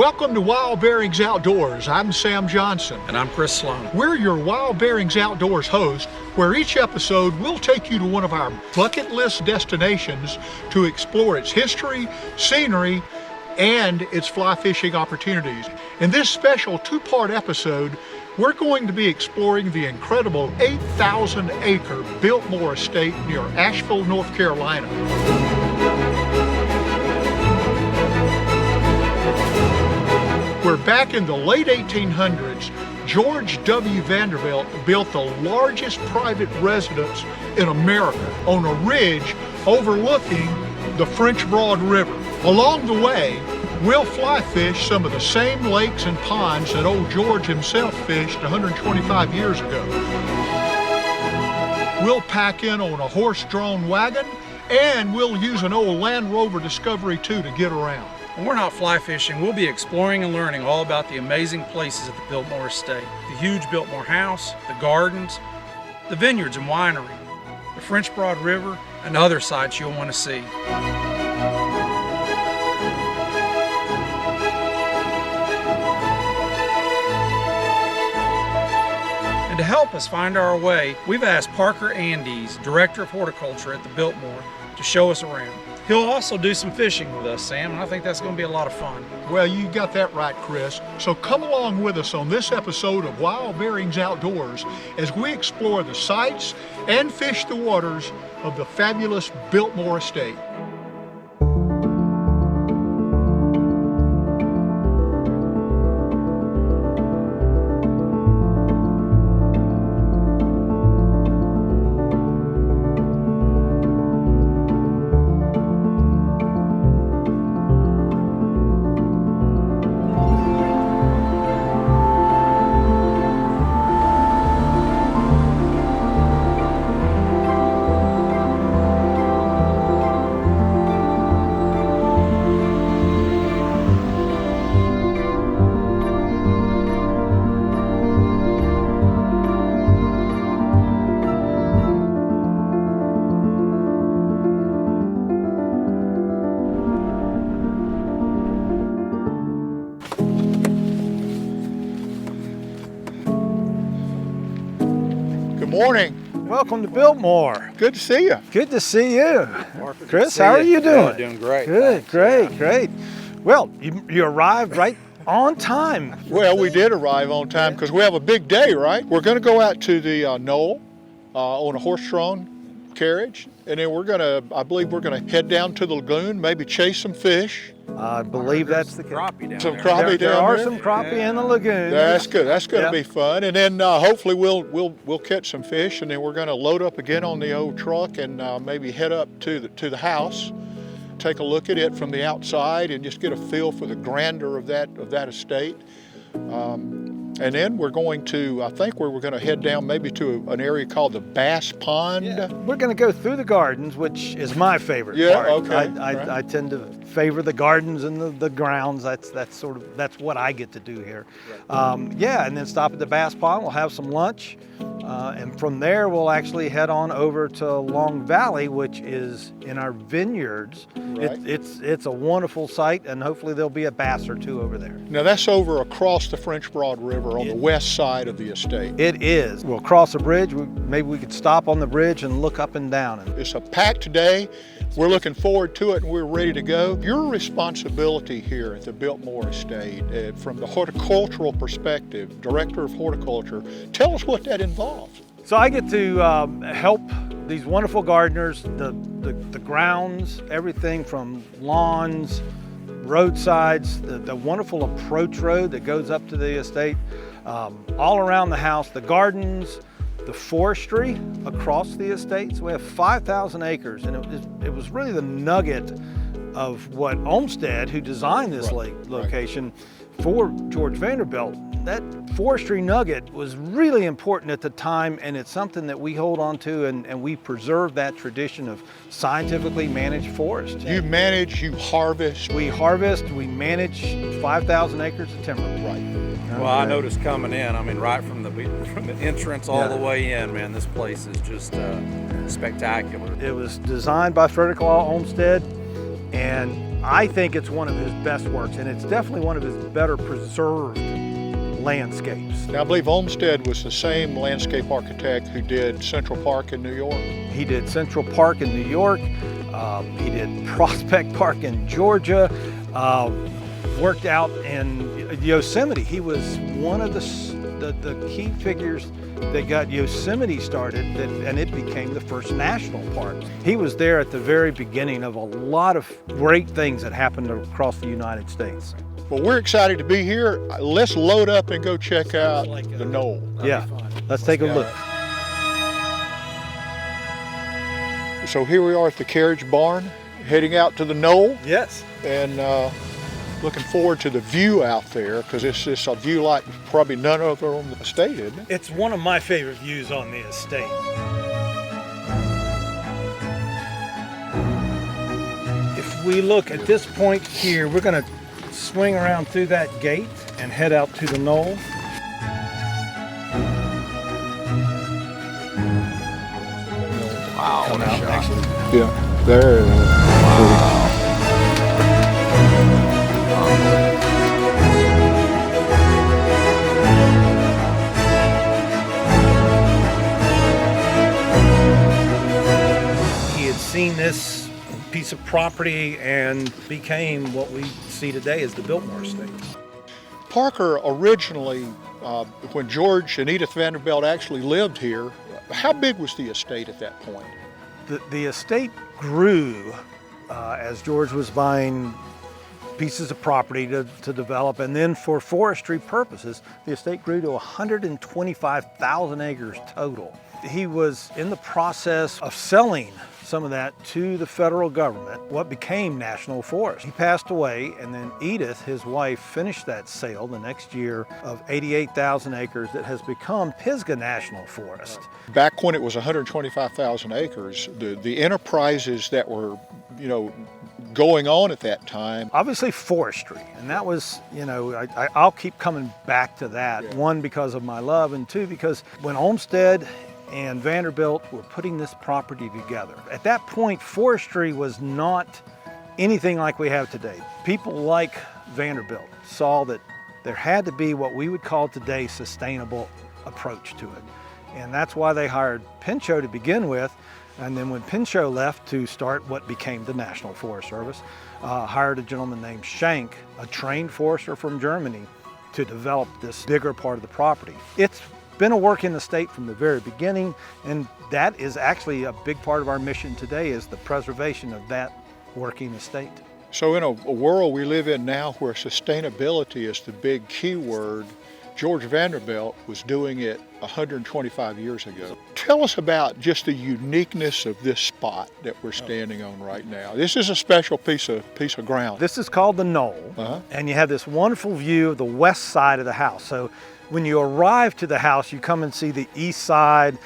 Welcome to Wild Bearings Outdoors. I'm Sam Johnson. And I'm Chris Sloan. We're your Wild Bearings Outdoors host, where each episode we'll take you to one of our bucket list destinations to explore its history, scenery, and its fly fishing opportunities. In this special two-part episode, we're going to be exploring the incredible 8,000-acre Biltmore Estate near Asheville, North Carolina. Where back in the late 1800s, George W. Vanderbilt built the largest private residence in America on a ridge overlooking the French Broad River. Along the way, we'll fly fish some of the same lakes and ponds that old George himself fished 125 years ago. We'll pack in on a horse-drawn wagon, and we'll use an old Land Rover Discovery 2 to get around. When we're not fly fishing, we'll be exploring and learning all about the amazing places at the Biltmore Estate. The huge Biltmore House, the gardens, the vineyards and winery, the French Broad River, and other sights you'll want to see. And to help us find our way, we've asked Parker Andes, Director of Horticulture at the Biltmore, to show us around. He'll also do some fishing with us, Sam, and I think that's going to be a lot of fun. Well, you got that right, Chris. So come along with us on this episode of Wild Bearings Outdoors as we explore the sights and fish the waters of the fabulous Biltmore Estate. Morning. Welcome to Biltmore. Good to see you. Good to see you. Martha, Chris, how are you doing? Doing great. Good, Thanks. great. Well, you arrived right on time. Well, we did arrive on time because we have a big day, right? We're going to go out to the Knolls on a horse-drawn carriage, and then I believe we're going to head down to the lagoon, maybe chase some fish. I believe that's the case. Some crappie There down are there. some crappie in the lagoon. That's good. That's going to Yeah. be fun. And then hopefully we'll catch some fish, and then we're going to load up again on the old truck and maybe head up to the house, take a look at it from the outside, and just get a feel for the grandeur of that estate. And then we're going to, I think we're going to head down maybe to an area called the Bass Pond. Yeah. We're going to go through the gardens, which is my favorite part. Okay. I tend to favor the gardens and the grounds. That's what I get to do here. And then stop at the Bass Pond. We'll have some lunch. And from there, we'll actually head on over to Long Valley, which is in our vineyards. Right. It's a wonderful site, and hopefully there'll be a bass or two over there. Now that's over across the French Broad River on the west side of the estate. It is. We'll cross a bridge. Maybe we could stop on the bridge and look up and down. It's a packed day. We're looking forward to it, and we're ready to go. Your responsibility here at the Biltmore Estate, from the horticultural perspective, Director of Horticulture, tell us what that involves. So I get to help these wonderful gardeners, the grounds, everything from lawns, roadsides, the wonderful approach road that goes up to the estate, all around the house, the gardens, the forestry across the estate. So we have 5,000 acres, and it was really the nugget of what Olmsted, who designed this location for George Vanderbilt, that forestry nugget was really important at the time, and it's something that we hold on to, and we preserve that tradition of scientifically managed forest. You manage, you harvest. We harvest, we manage 5,000 acres of timber. Right. Well, I noticed coming in, I mean, right from the entrance all the way in, man, this place is just spectacular. It was designed by Frederick Law Olmsted, and I think it's one of his best works, and it's definitely one of his better preserved landscapes. Now, I believe Olmsted was the same landscape architect who did Central Park in New York. He did Central Park in New York. He did Prospect Park in Georgia. Worked out in Yosemite. He was one of the key figures that got Yosemite started, and it became the first national park. He was there at the very beginning of a lot of great things that happened across the United States. Well, we're excited to be here. Let's load up and go check out the Knoll. Yeah, let's take a look. So here we are at the carriage barn, heading out to the Knoll. Yes. And looking forward to the view out there, because it's a view like probably none other on the estate, isn't it? It's one of my favorite views on the estate. If we look at this point here, we're going to swing around through that gate and head out to the Knoll. Wow, Come out next to it. Yeah, there it is. He had seen this piece of property and became what we see today as the Biltmore Estate. Parker originally, when George and Edith Vanderbilt actually lived here, how big was the estate at that point? The estate grew as George was buying pieces of property to develop, and then for forestry purposes, the estate grew to 125,000 acres total. He was in the process of selling some of that to the federal government, what became national forest. He passed away, and then Edith, his wife, finished that sale the next year of 88,000 acres that has become Pisgah National Forest. Back when it was 125,000 acres, the enterprises that were, going on at that time. Obviously forestry, and that was, I'll keep coming back to that. Yeah. One, because of my love, and two, because when Olmsted and Vanderbilt were putting this property together, at that point, forestry was not anything like we have today. People like Vanderbilt saw that there had to be what we would call today sustainable approach to it. And that's why they hired Pinchot to begin with. And then when Pinchot left to start what became the National Forest Service, hired a gentleman named Schenck, a trained forester from Germany, to develop this bigger part of the property. It's been a work in the state from the very beginning, and that is actually a big part of our mission today, is the preservation of that working estate. So in a world we live in now where sustainability is the big key word, George Vanderbilt was doing it 125 years ago. Tell us about just the uniqueness of this spot that we're standing on right now. This is a special piece of ground. This is called the Knoll, and you have this wonderful view of the west side of the house. So when you arrive to the house, you come and see the east side.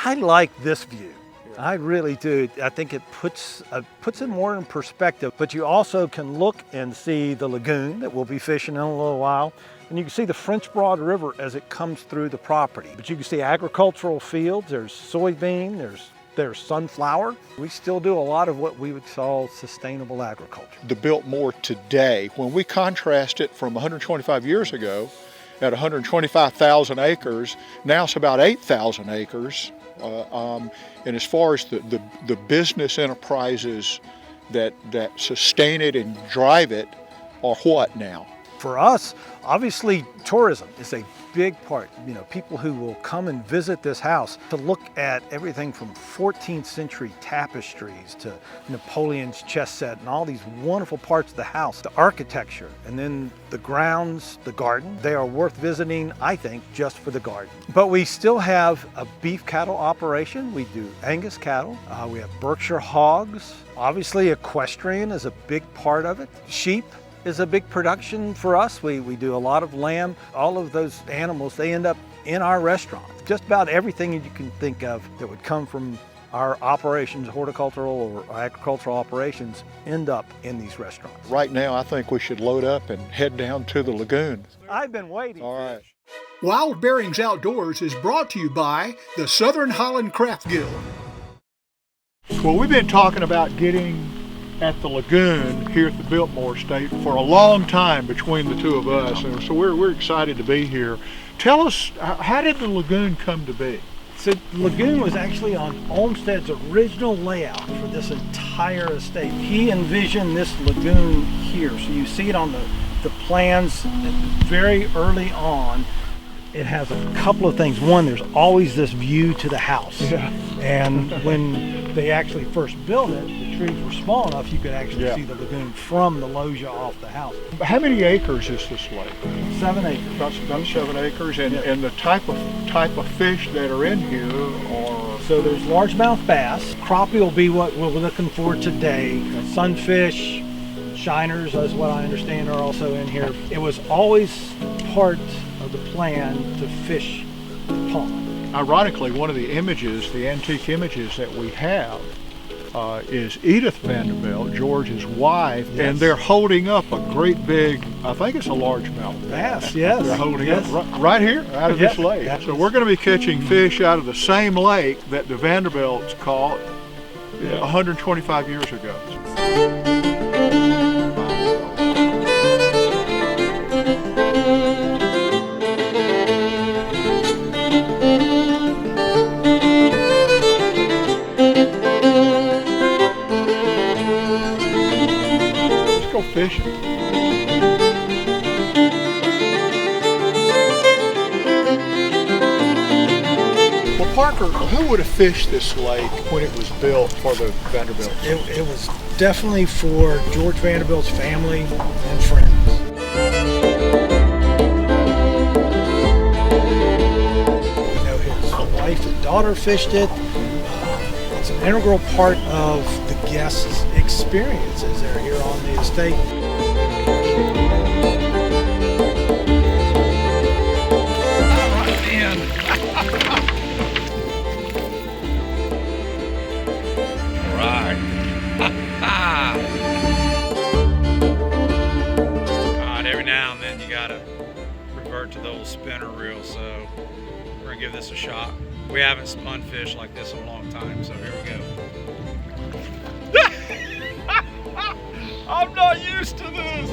I like this view. I really do. I think it puts it more in perspective, but you also can look and see the lagoon that we'll be fishing in a little while. And you can see the French Broad River as it comes through the property. But you can see agricultural fields, there's soybean, there's sunflower. We still do a lot of what we would call sustainable agriculture. The Biltmore today, when we contrast it from 125 years ago at 125,000 acres, now it's about 8,000 acres. And as far as the business enterprises that sustain it and drive it are what now? For us, obviously tourism is a big part. People who will come and visit this house to look at everything from 14th century tapestries to Napoleon's chess set and all these wonderful parts of the house, the architecture, and then the grounds, the garden. They are worth visiting, I think, just for the garden. But we still have a beef cattle operation. We do Angus cattle. We have Berkshire hogs. Obviously, equestrian is a big part of it. Sheep is a big production for us. We do a lot of lamb. All of those animals, they end up in our restaurant. Just about everything you can think of that would come from our operations, horticultural or agricultural operations, end up in these restaurants. Right now, I think we should load up and head down to the lagoon. I've been waiting. All right. Wild Bearings Outdoors is brought to you by the Southern Highland Craft Guild. Well, we've been talking about getting at the lagoon here at the Biltmore Estate for a long time between the two of us, and so we're excited to be here. Tell us, how did the lagoon come to be? So the lagoon was actually on Olmsted's original layout for this entire estate. He envisioned this lagoon here. So you see it on the plans very early on. It has a couple of things. One, there's always this view to the house. Yeah. And when they actually first built it, the trees were small enough you could actually see the lagoon from the loggia off the house. How many acres is this lake? 7 acres. About 7 acres, and the type of fish that are in here are... So there's largemouth bass. Crappie will be what we're looking for today. Sunfish, shiners, as what I understand, are also in here. It was always part of the plan to fish the pond. Ironically, one of the images, the antique images that we have, is Edith Vanderbilt, George's wife, and they're holding up a great big, I think it's a largemouth bass. Yes. They're holding up right here out of this lake. So we're going to be catching fish out of the same lake that the Vanderbilts caught 125 years ago. Go fishing. Well, Parker, who would have fished this lake when it was built for the Vanderbilts? It was definitely for George Vanderbilt's family and friends. You know, his wife and daughter fished it. It's an integral part of the guests' experiences that are here on the estate. All right. God, every now and then you gotta revert to the old spinner reel, so we're gonna give this a shot. We haven't spun fish like this in a long time, so here we go. I'm not used to this.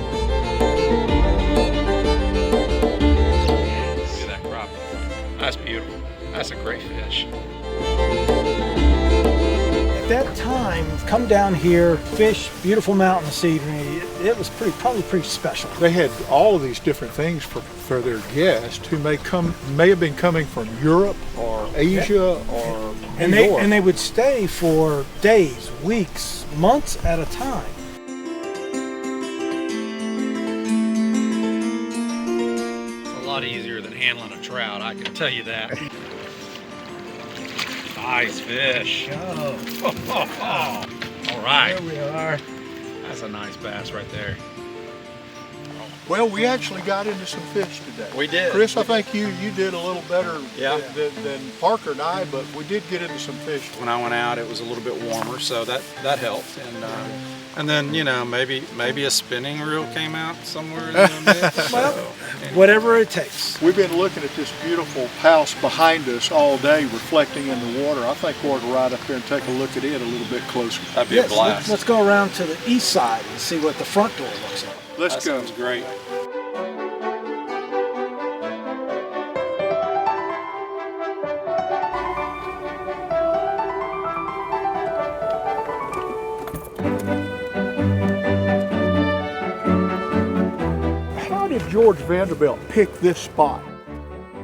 See that crappie? That's beautiful. That's a great fish. At that time, come down here, fish, beautiful mountain scenery. It was probably pretty special. They had all of these different things for their guests who may have been coming from Europe or Asia or New York. And they would stay for days, weeks, months at a time. A lot easier than handling a trout, I can tell you that. Nice fish. Oh. All right. There we are. That's a nice bass right there. Well, we actually got into some fish today. We did. Chris, I think you did a little better than Parker and I, but we did get into some fish. When I went out, it was a little bit warmer, so that helped. And then, you know, maybe a spinning reel came out somewhere in the mix. Well, whatever it takes. We've been looking at this beautiful house behind us all day, reflecting in the water. I think we ought to ride up there and take a look at it a little bit closer. That'd be a blast. Let's go around to the east side and see what the front door looks like. Let's go. Sounds great. How did George Vanderbilt pick this spot?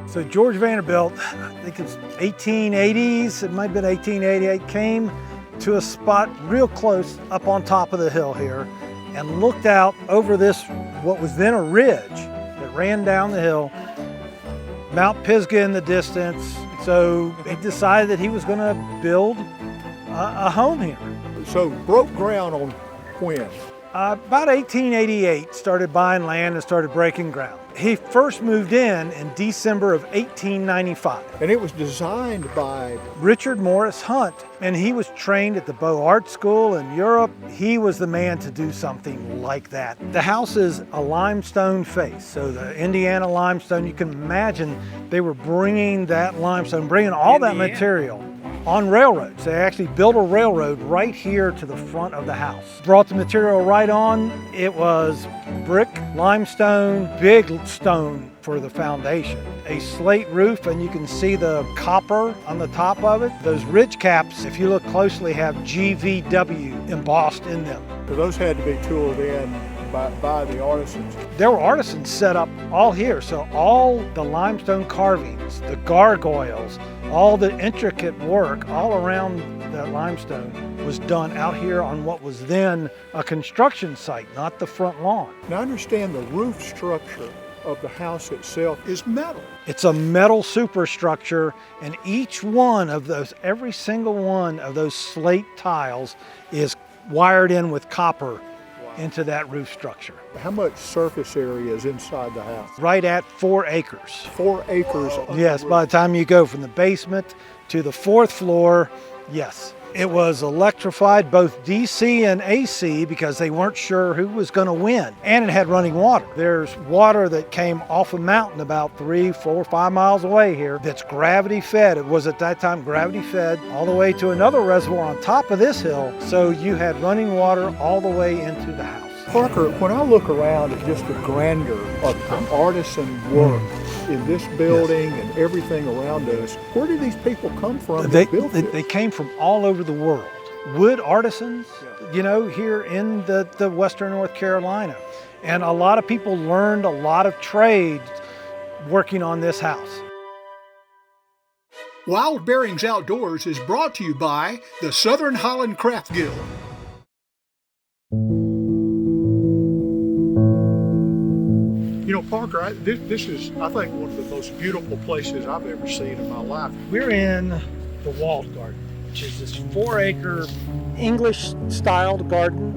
So George Vanderbilt, I think it's 1880s, it might have been 1888, came to a spot real close up on top of the hill here and looked out over this, what was then a ridge that ran down the hill, Mount Pisgah in the distance. So he decided that he was going to build a home here. So broke ground on when? About 1888, started buying land and started breaking ground. He first moved in December of 1895. And it was designed by Richard Morris Hunt, and he was trained at the Beaux Art School in Europe. He was the man to do something like that. The house is a limestone face, so the Indiana limestone, you can imagine they were bringing that limestone, bringing all that material on railroads. They actually built a railroad right here to the front of the house. Brought the material right on. It was brick, limestone, big stone for the foundation. A slate roof, and you can see the copper on the top of it. Those ridge caps, if you look closely, have GVW embossed in them. So those had to be tooled in by the artisans. There were artisans set up all here, so all the limestone carvings, the gargoyles, all the intricate work all around that limestone was done out here on what was then a construction site, not the front lawn. Now understand the roof structure of the house itself is metal. It's a metal superstructure, and each one of those, every single one of those slate tiles is wired in with copper into that roof structure. How much surface area is inside the house? Right at 4 acres. 4 acres. Yes, by the time you go from the basement to the 4th floor, yes. It was electrified, both DC and AC, because they weren't sure who was going to win. And it had running water. There's water that came off a mountain about 3, 4, 5 miles away here that's gravity fed. It was at that time gravity fed all the way to another reservoir on top of this hill. So you had running water all the way into the house. Parker, when I look around at just the grandeur of the artisan work in this building and everything around us, where did these people come from that built this? They came from all over the world. Wood artisans, you know, here in the Western North Carolina. And a lot of people learned a lot of trades working on this house. Wild Bearings Outdoors is brought to you by the Southern Highland Craft Guild. You know, Parker, this is, I think, one of the most beautiful places I've ever seen in my life. We're in the walled garden, which is this 4-acre English-styled garden.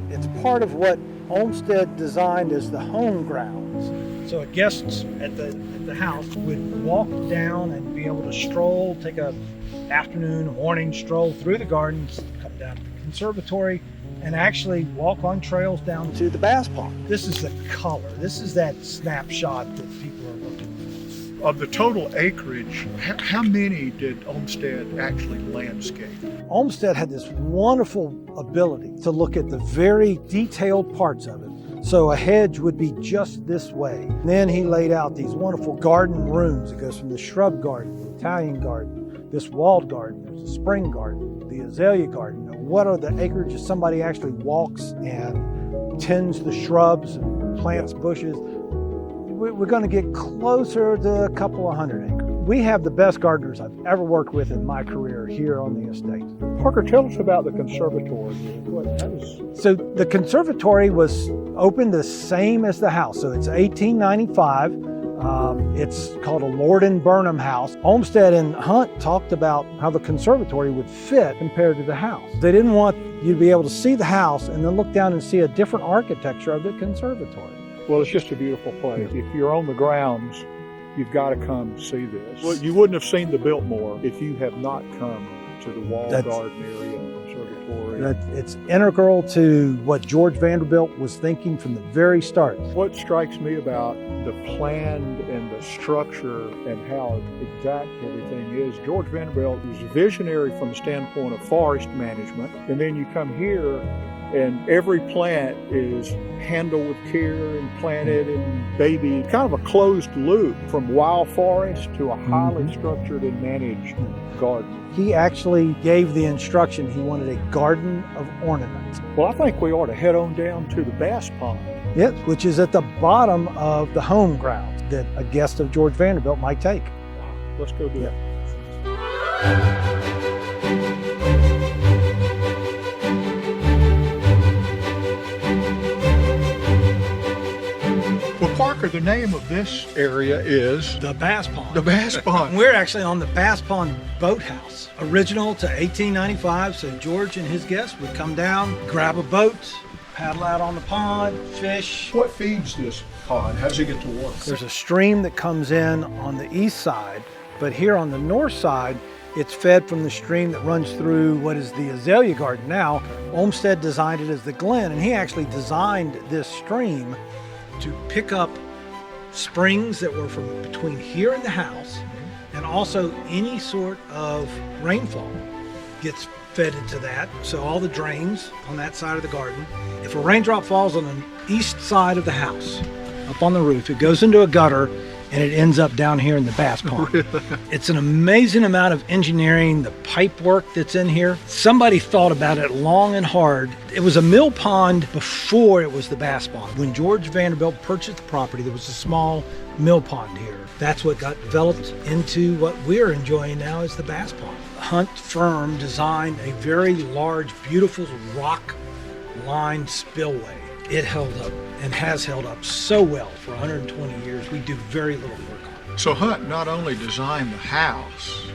It's part of what Olmsted designed as the home grounds. So guests at the house would walk down and be able to stroll, take a afternoon, morning stroll through the gardens, come down to the conservatory, and actually walk on trails down to the bass pond. This is the color. This is that snapshot that people are looking for. Of the total acreage, how many did Olmsted actually landscape? Olmsted had this wonderful ability to look at the very detailed parts of it. So a hedge would be just this way. And then he laid out these wonderful garden rooms. It goes from the shrub garden, the Italian garden, this walled garden, there's a spring garden, the azalea garden. What are the acreages? Somebody actually walks and tends the shrubs and plants bushes. We're going to get closer to a couple of 100 acres. We have the best gardeners I've ever worked with in my career here on the estate. Parker, tell us about the conservatory. So the conservatory was opened the same as the house. So it's 1895. It's called a Lord and Burnham house. Olmsted and Hunt talked about how the conservatory would fit compared to the house. They didn't want you to be able to see the house and then look down and see a different architecture of the conservatory. Well, it's just a beautiful place. If you're on the grounds, you've got to come see this. Well, you wouldn't have seen the Biltmore if you have not come to the walled garden area and conservatory. It's integral to what George Vanderbilt was thinking from the very start. What strikes me about the plan and the structure and how exact everything is, George Vanderbilt was a visionary from the standpoint of forest management. And then you come here and every plant is handled with care and planted and babied. Kind of a closed loop from wild forest to a highly structured and managed garden. He actually gave the instruction he wanted a garden of ornament. Well, I think we ought to head on down to the bass pond. Yes, which is at the bottom of the home grounds that a guest of George Vanderbilt might take. Let's go do it. Well, Parker, the name of this area is The Bass Pond. the Bass Pond. We're actually on the Bass Pond boathouse. Original to 1895, so George and his guests would come down, grab a boat, paddle out on the pond, fish. What feeds this pond? How does it get to water? There's a stream that comes in on the east side, but here on the north side, it's fed from the stream that runs through what is the azalea garden now. Olmsted designed it as the Glen, and he actually designed this stream to pick up springs that were from between here and the house And also any sort of rainfall gets fed into that. So all the drains on that side of the garden. If a raindrop falls on the east side of the house, up on the roof, it goes into a gutter and it ends up down here in the bass pond. It's an amazing amount of engineering, the pipe work that's in here. Somebody thought about it long and hard. It was a mill pond before it was the bass pond. When George Vanderbilt purchased the property, there was a small mill pond here. That's what got developed into what we're enjoying now as the bass pond. The Hunt firm designed a very large, beautiful rock-lined spillway. It held up and has held up so well for 120 years. We do very little work on it. So Hunt not only designed the house,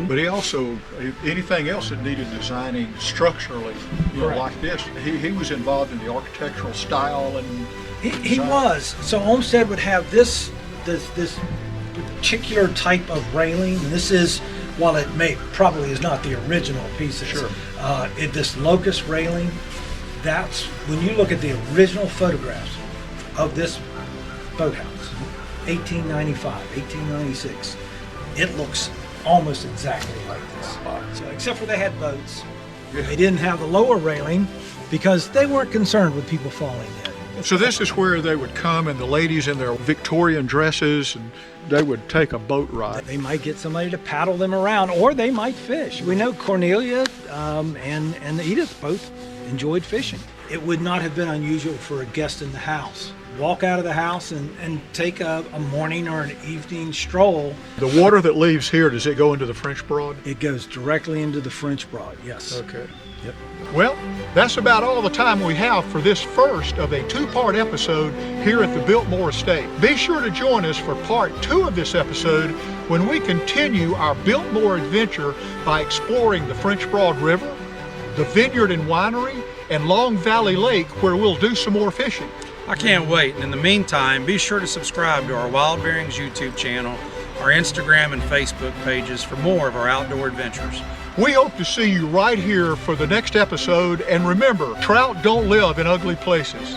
but he also, anything else that needed designing structurally, Correct. like this, he was involved in the architectural style and He was. So Olmsted would have this particular type of railing. And this is, while it probably is not the original pieces, Sure. This locust railing, that's, when you look at the original photographs of this boathouse, 1895, 1896, it looks almost exactly like this. So except for they had boats. They didn't have the lower railing because they weren't concerned with people falling in. so this is where they would come and the ladies in their Victorian dresses and they would take a boat ride. They might get somebody to paddle them around, or they might fish. We know Cornelia and Edith both enjoyed fishing. It would not have been unusual for a guest in the house. Walk out of the house and take a morning or an evening stroll. The water that leaves here, does it go into the French Broad? It goes directly into the French Broad, yes. Okay. Yep. Well, that's about all the time we have for this first of a two-part episode here at the Biltmore Estate. Be sure to join us for part 2 of this episode when we continue our Biltmore adventure by exploring the French Broad River, the vineyard and winery, and Long Valley Lake, where we'll do some more fishing. I can't wait. And in the meantime, be sure to subscribe to our Wild Bearings YouTube channel, our Instagram and Facebook pages for more of our outdoor adventures. We hope to see you right here for the next episode, and remember, trout don't live in ugly places.